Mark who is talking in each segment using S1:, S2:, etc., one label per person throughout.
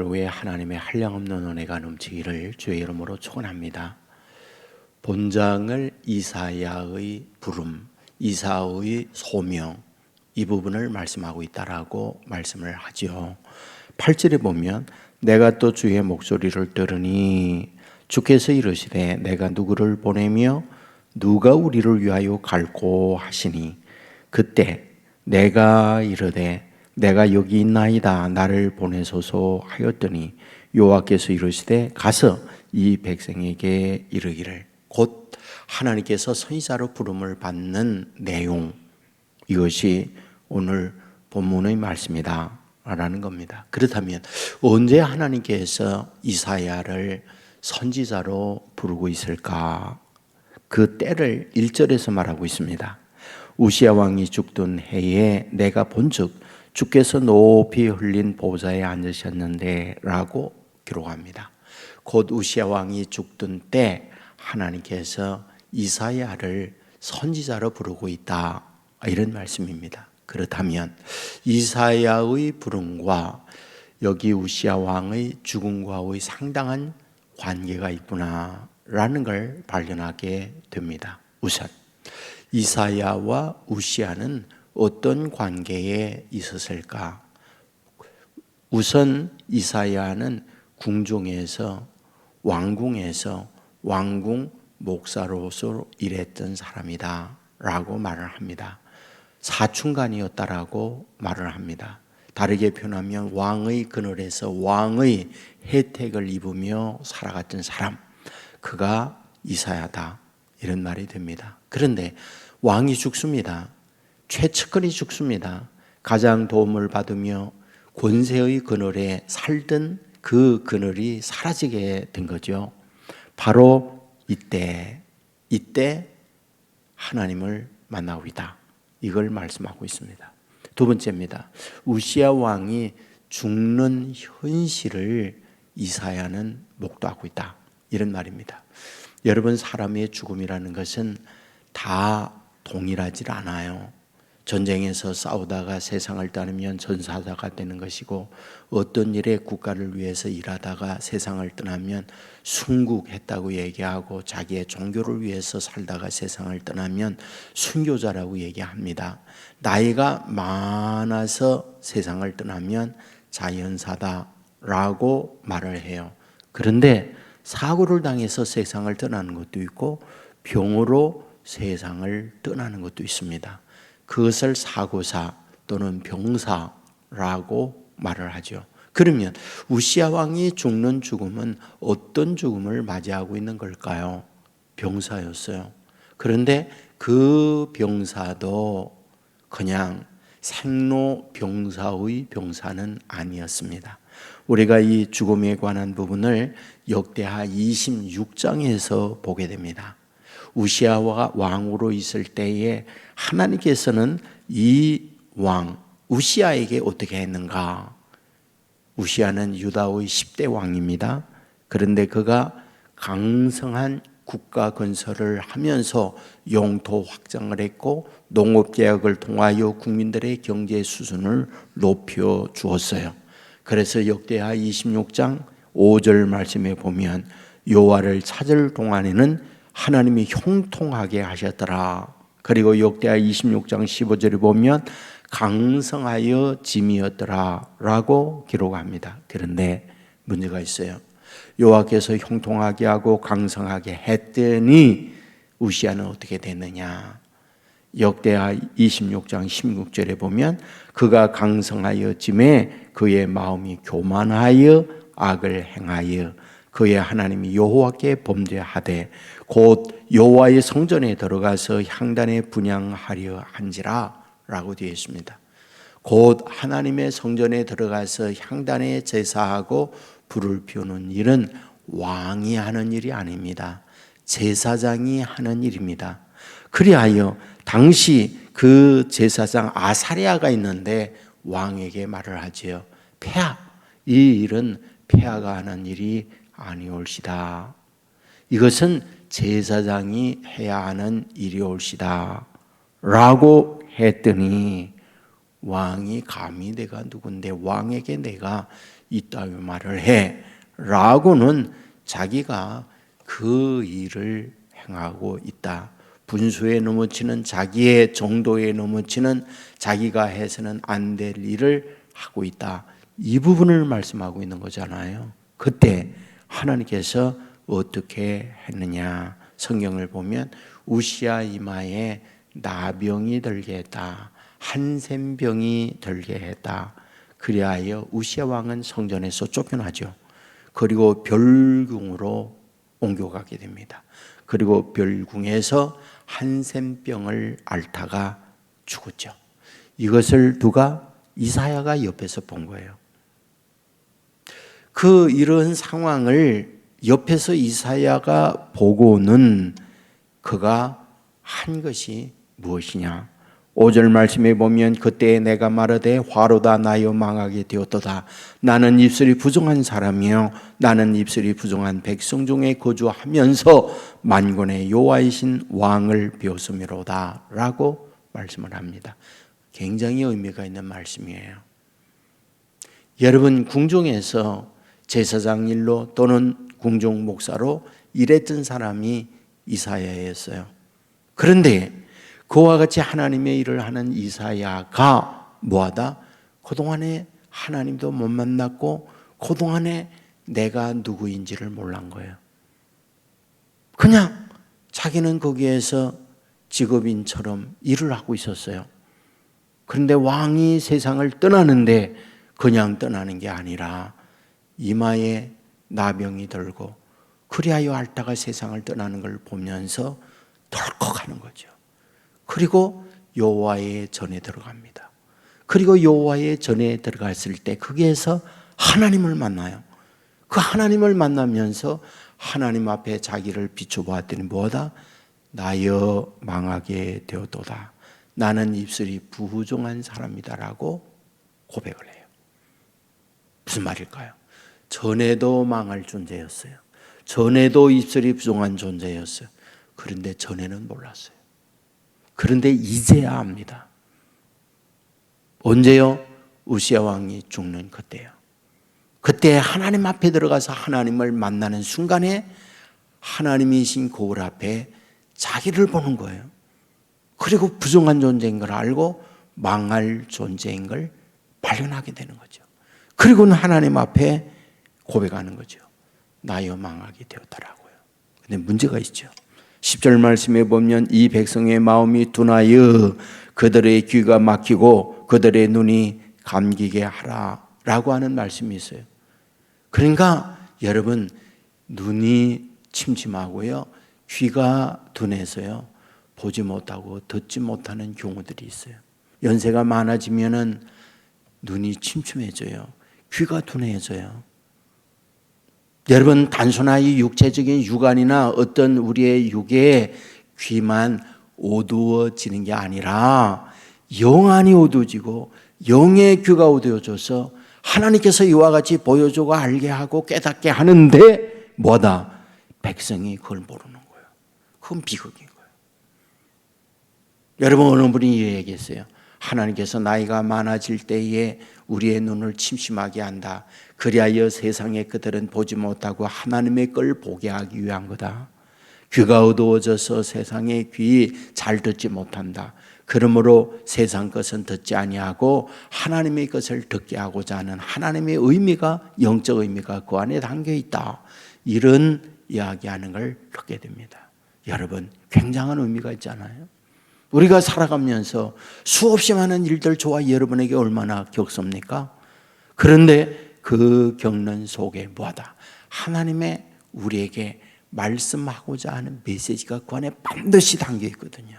S1: 위에 하나님의 한량없는 은혜가 넘치기를 주의 이름으로 축원합니다. 본장을 이사야의 부름, 이사야의 소명, 이 부분을 말씀하고 있다라고 말씀을 하죠. 8절에 보면 내가 또 주의 목소리를 들으니 주께서 이르시되 내가 누구를 보내며 누가 우리를 위하여 갈고 하시니 그때 내가 이르되 내가 여기 있나이다 나를 보내소서 하였더니 여호와께서 이르시되 가서 이 백성에게 이르기를, 곧 하나님께서 선지자로 부름을 받는 내용, 이것이 오늘 본문의 말씀이다 라는 겁니다. 그렇다면 언제 하나님께서 이사야를 선지자로 부르고 있을까? 그 때를 1절에서 말하고 있습니다. 우시야 왕이 죽던 해에 내가 본즉 주께서 높이 흘린 보좌에 앉으셨는데 라고 기록합니다. 곧 우시야 왕이 죽던 때 하나님께서 이사야를 선지자로 부르고 있다, 이런 말씀입니다. 그렇다면 이사야의 부름과 여기 우시야 왕의 죽음과의 상당한 관계가 있구나 라는 걸 발견하게 됩니다. 우선 이사야와 우시야는 어떤 관계에 있었을까? 우선 이사야는 궁중에서, 왕궁에서 왕궁 목사로서 일했던 사람이다 라고 말을 합니다. 사춘간이었다라고 말을 합니다. 다르게 표현하면 왕의 그늘에서 왕의 혜택을 입으며 살아갔던 사람, 그가 이사야다, 이런 말이 됩니다. 그런데 왕이 죽습니다. 최측근이 죽습니다. 가장 도움을 받으며 권세의 그늘에 살던 그 그늘이 사라지게 된 거죠. 바로 이때 하나님을 만나고 있다, 이걸 말씀하고 있습니다. 두 번째입니다. 우시야 왕이 죽는 현실을 이사야는 목도하고 있다, 이런 말입니다. 여러분, 사람의 죽음이라는 것은 다 동일하지 않아요. 전쟁에서 싸우다가 세상을 떠나면 전사자가 되는 것이고, 어떤 일에 국가를 위해서 일하다가 세상을 떠나면 순국했다고 얘기하고, 자기의 종교를 위해서 살다가 세상을 떠나면 순교자라고 얘기합니다. 나이가 많아서 세상을 떠나면 자연사다라고 말을 해요. 그런데 사고를 당해서 세상을 떠나는 것도 있고 병으로 세상을 떠나는 것도 있습니다. 그것을 사고사 또는 병사라고 말을 하죠. 그러면 우시야 왕이 죽는 죽음은 어떤 죽음을 맞이하고 있는 걸까요? 병사였어요. 그런데 그 병사도 그냥 생로병사의 병사는 아니었습니다. 우리가 이 죽음에 관한 부분을 역대하 26장에서 보게 됩니다. 우시야가 왕으로 있을 때에 하나님께서는 이 왕 우시야에게 어떻게 했는가? 우시야는 유다의 10대 왕입니다. 그런데 그가 강성한 국가 건설을 하면서 영토 확장을 했고 농업개혁을 통하여 국민들의 경제 수준을 높여 주었어요. 그래서 역대하 26장 5절 말씀에 보면 여호와를 찾을 동안에는 하나님이 형통하게 하셨더라. 그리고 역대하 26장 15절에 보면 강성하여 짐이었더라 라고 기록합니다. 그런데 문제가 있어요. 여호와께서 형통하게 하고 강성하게 했더니 우시야는 어떻게 됐느냐? 역대하 26장 16절에 보면 그가 강성하여 짐에 그의 마음이 교만하여 악을 행하여 그의 하나님이 여호와께 범죄하되 곧 여호와의 성전에 들어가서 향단에 분향하려 한지라 라고 되어 있습니다. 곧 하나님의 성전에 들어가서 향단에 제사하고 불을 피우는 일은 왕이 하는 일이 아닙니다. 제사장이 하는 일입니다. 그리하여 당시 그 제사장 아사랴가 있는데 왕에게 말을 하지요. 폐하, 이 일은 폐하가 하는 일이 아니올시다. 이것은 제사장이 해야 하는 일이올시다 라고 했더니 왕이 감히 내가 누군데 왕에게 내가 이따위 말을 해 라고는 자기가 그 일을 행하고 있다. 분수에 넘어치는 자기의 정도에 넘어치는 자기가 해서는 안 될 일을 하고 있다. 이 부분을 말씀하고 있는 거잖아요. 그때 하나님께서 어떻게 했느냐. 성경을 보면 우시야 이마에 나병이 들게 했다. 한센병이 들게 했다. 그리하여 우시야 왕은 성전에서 쫓겨나죠. 그리고 별궁으로 옮겨가게 됩니다. 그리고 별궁에서 한센병을 앓다가 죽었죠. 이것을 누가? 이사야가 옆에서 본 거예요. 그 이런 상황을 옆에서 이사야가 보고는 그가 한 것이 무엇이냐? 5절 말씀에 보면 그때 내가 말하되 화로다 나여 망하게 되었도다. 나는 입술이 부정한 사람이요 나는 입술이 부정한 백성 중에 거주하면서 만군의 여호와이신 왕을 배웠음이로다 라고 말씀을 합니다. 굉장히 의미가 있는 말씀이에요. 여러분 궁중에서 제사장 일로 또는 궁중 목사로 일했던 사람이 이사야였어요. 그런데 그와 같이 하나님의 일을 하는 이사야가 뭐하다? 그동안에 하나님도 못 만났고 그동안에 내가 누구인지를 몰란 거예요. 그냥 자기는 거기에서 직업인처럼 일을 하고 있었어요. 그런데 왕이 세상을 떠나는데 그냥 떠나는 게 아니라 이마에 나병이 들고 그리하여 앓다가 세상을 떠나는 걸 보면서 덜컥하는 거죠. 그리고 여호와의 전에 들어갑니다. 그리고 여호와의 전에 들어갔을 때 거기에서 하나님을 만나요. 그 하나님을 만나면서 하나님 앞에 자기를 비춰보았더니 뭐다? 나여 망하게 되었도다. 나는 입술이 부정한 사람이다라고 고백을 해요. 무슨 말일까요? 전에도 망할 존재였어요. 전에도 입술이 부정한 존재였어요. 그런데 전에는 몰랐어요. 그런데 이제야 압니다. 언제요? 우시야 왕이 죽는 그때요. 그때 하나님 앞에 들어가서 하나님을 만나는 순간에 하나님이신 거울 앞에 자기를 보는 거예요. 그리고 부정한 존재인 걸 알고 망할 존재인 걸 발견하게 되는 거죠. 그리고는 하나님 앞에 고백하는 거죠. 나여 망하게 되었더라고요. 근데 문제가 있죠. 10절 말씀에 보면 이 백성의 마음이 둔하여 그들의 귀가 막히고 그들의 눈이 감기게 하라 라고 하는 말씀이 있어요. 그러니까 여러분 눈이 침침하고요 귀가 둔해서요 보지 못하고 듣지 못하는 경우들이 있어요. 연세가 많아지면은 눈이 침침해져요. 귀가 둔해져요. 여러분 단순하게 육체적인 육안이나 어떤 우리의 육의 귀만 어두워지는 게 아니라 영안이 어두워지고 영의 귀가 어두워져서 하나님께서 이와 같이 보여주고 알게 하고 깨닫게 하는데 뭐다? 백성이 그걸 모르는 거예요. 그건 비극인 거예요. 여러분 어느 분이 얘기했어요. 하나님께서 나이가 많아질 때에 우리의 눈을 침침하게 한다. 그리하여 세상에 그들은 보지 못하고 하나님의 걸 보게 하기 위한 거다. 귀가 어두워져서 세상의 귀 잘 듣지 못한다. 그러므로 세상 것은 듣지 아니하고 하나님의 것을 듣게 하고자 하는 하나님의 의미가 영적 의미가 그 안에 담겨 있다. 이런 이야기하는 걸 듣게 됩니다. 여러분 굉장한 의미가 있잖아요. 우리가 살아가면서 수없이 많은 일들 저와 여러분에게 얼마나 겪습니까? 그런데 그 겪는 속에 뭐하다? 하나님의 우리에게 말씀하고자 하는 메시지가 그 안에 반드시 담겨 있거든요.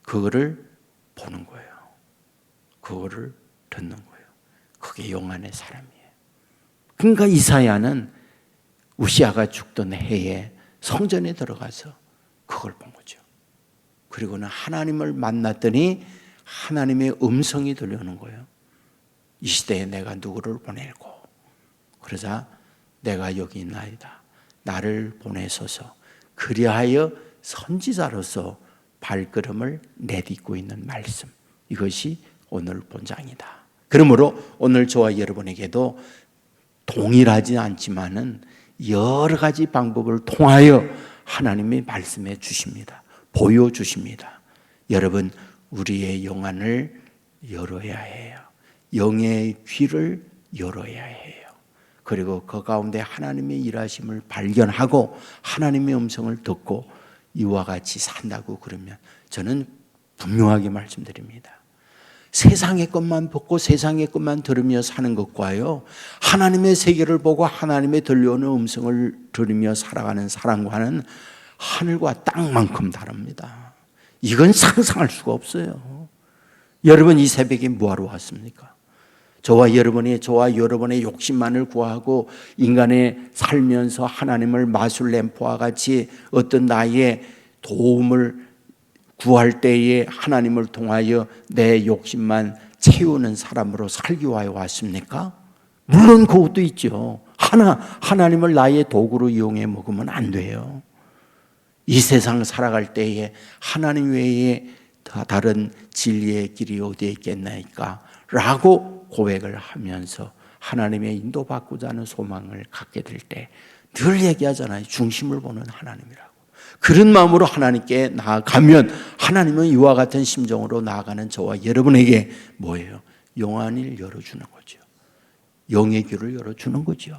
S1: 그거를 보는 거예요. 그거를 듣는 거예요. 그게 영안의 사람이에요. 그러니까 이사야는 우시아가 죽던 해에 성전에 들어가서 그걸 본 거죠. 그리고는 하나님을 만났더니 하나님의 음성이 들려오는 거예요. 이 시대에 내가 누구를 보내고 그러자 내가 여기 있나이다. 나를 보내소서. 그리하여 선지자로서 발걸음을 내딛고 있는 말씀. 이것이 오늘 본장이다. 그러므로 오늘 저와 여러분에게도 동일하지 않지만은 여러 가지 방법을 통하여 하나님이 말씀해 주십니다. 보여주십니다. 여러분, 우리의 영안을 열어야 해요. 영의 귀를 열어야 해요. 그리고 그 가운데 하나님의 일하심을 발견하고 하나님의 음성을 듣고 이와 같이 산다고 그러면 저는 분명하게 말씀드립니다. 세상의 것만 보고 세상의 것만 들으며 사는 것과요, 하나님의 세계를 보고 하나님의 들려오는 음성을 들으며 살아가는 사람과는 하늘과 땅만큼 다릅니다. 이건 상상할 수가 없어요. 여러분, 이 새벽에 뭐하러 왔습니까? 저와 여러분의 욕심만을 구하고 인간의 살면서 하나님을 마술 램프와 같이 어떤 나의 도움을 구할 때에 하나님을 통하여 내 욕심만 채우는 사람으로 살기 위하여 왔습니까? 물론 그것도 있죠. 하나님을 나의 도구로 이용해 먹으면 안 돼요. 이 세상 살아갈 때에 하나님 외에 다른 진리의 길이 어디에 있겠나이까? 라고 고백을 하면서 하나님의 인도받고자 하는 소망을 갖게 될 때 늘 얘기하잖아요. 중심을 보는 하나님이라고. 그런 마음으로 하나님께 나아가면 하나님은 이와 같은 심정으로 나아가는 저와 여러분에게 뭐예요? 영안을 열어주는 거죠. 영의 귀를 열어주는 거죠.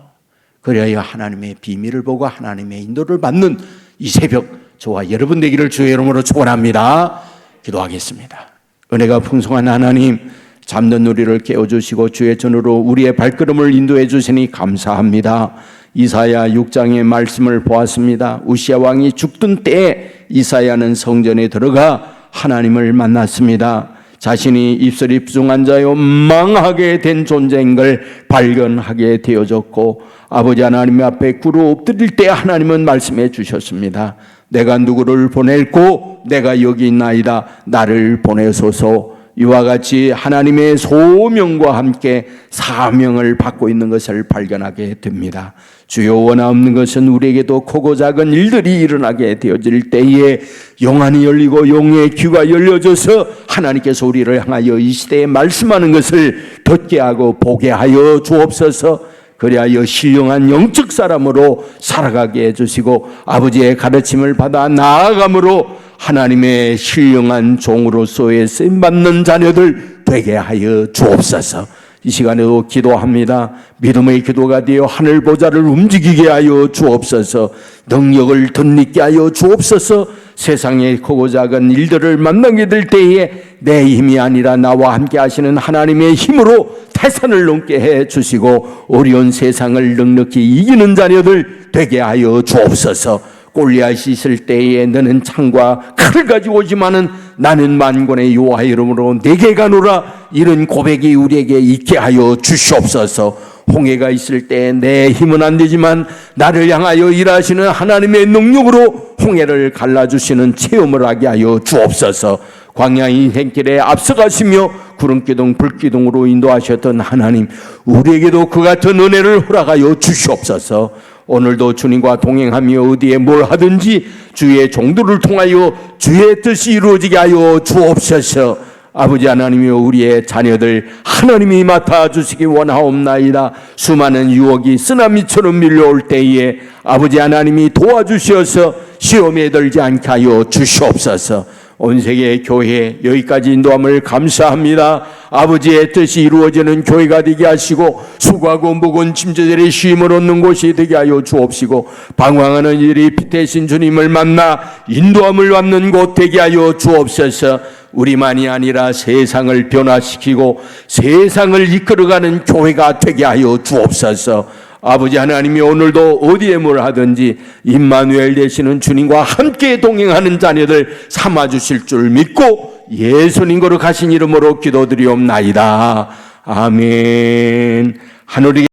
S1: 그래야 하나님의 비밀을 보고 하나님의 인도를 받는 이 새벽 저와 여러분 되기를 주의 이름으로 축원합니다. 기도하겠습니다. 은혜가 풍성한 하나님, 잠든 우리를 깨워주시고 주의 전으로 우리의 발걸음을 인도해 주시니 감사합니다. 이사야 6장의 말씀을 보았습니다. 우시야 왕이 죽던 때에 이사야는 성전에 들어가 하나님을 만났습니다. 자신이 입술이 부정한 자요 망하게 된 존재인 걸 발견하게 되어졌고, 아버지 하나님 앞에 꿇어 엎드릴 때 하나님은 말씀해 주셨습니다. 내가 누구를 보낼고 내가 여기 있나이다. 나를 보내소서. 이와 같이 하나님의 소명과 함께 사명을 받고 있는 것을 발견하게 됩니다. 주여, 원하옵는 것은 우리에게도 크고 작은 일들이 일어나게 되어질 때에 영안이 열리고 영의 귀가 열려져서 하나님께서 우리를 향하여 이 시대에 말씀하는 것을 듣게 하고 보게 하여 주옵소서. 그리하여 신령한 영적 사람으로 살아가게 해주시고 아버지의 가르침을 받아 나아감으로 하나님의 신령한 종으로서의 쓰임받는 자녀들 되게 하여 주옵소서. 이 시간에도 기도합니다. 믿음의 기도가 되어 하늘 보좌를 움직이게 하여 주옵소서. 능력을 덧입게 하여 주옵소서. 세상의 크고 작은 일들을 만나게 될 때에 내 힘이 아니라 나와 함께 하시는 하나님의 힘으로 태산을 넘게 해 주시고 어려운 세상을 넉넉히 이기는 자녀들 되게 하여 주옵소서. 골리앗이 있을 때에 너는 창과 칼을 가지고 오지만은 나는 만군의 여호와 이름으로 내게 가노라. 이런 고백이 우리에게 있게 하여 주시옵소서. 홍해가 있을 때 내 힘은 안 되지만 나를 향하여 일하시는 하나님의 능력으로 홍해를 갈라주시는 체험을 하게 하여 주옵소서. 광야 인생길에 앞서가시며 구름기둥 불기둥으로 인도하셨던 하나님, 우리에게도 그 같은 은혜를 허락하여 주시옵소서. 오늘도 주님과 동행하며 어디에 뭘 하든지 주의 종들을 통하여 주의 뜻이 이루어지게 하여 주옵소서. 아버지 하나님이여, 우리의 자녀들 하나님이 맡아주시기 원하옵나이다. 수많은 유혹이 쓰나미처럼 밀려올 때에 아버지 하나님이 도와주셔서 시험에 들지 않게 하여 주시옵소서. 온 세계 교회 여기까지 인도함을 감사합니다. 아버지의 뜻이 이루어지는 교회가 되게 하시고 수고하고 무거운 짐자들의 쉼을 얻는 곳이 되게 하여 주옵시고 방황하는 이들이 빛대신 주님을 만나 인도함을 받는 곳 되게 하여 주옵소서. 우리만이 아니라 세상을 변화시키고 세상을 이끌어가는 교회가 되게 하여 주옵소서. 아버지 하나님이 오늘도 어디에 뭘 하든지 임마누엘 되시는 주님과 함께 동행하는 자녀들 삼아주실 줄 믿고 예수님 거룩하신 이름으로 기도드리옵나이다. 아멘. 하늘이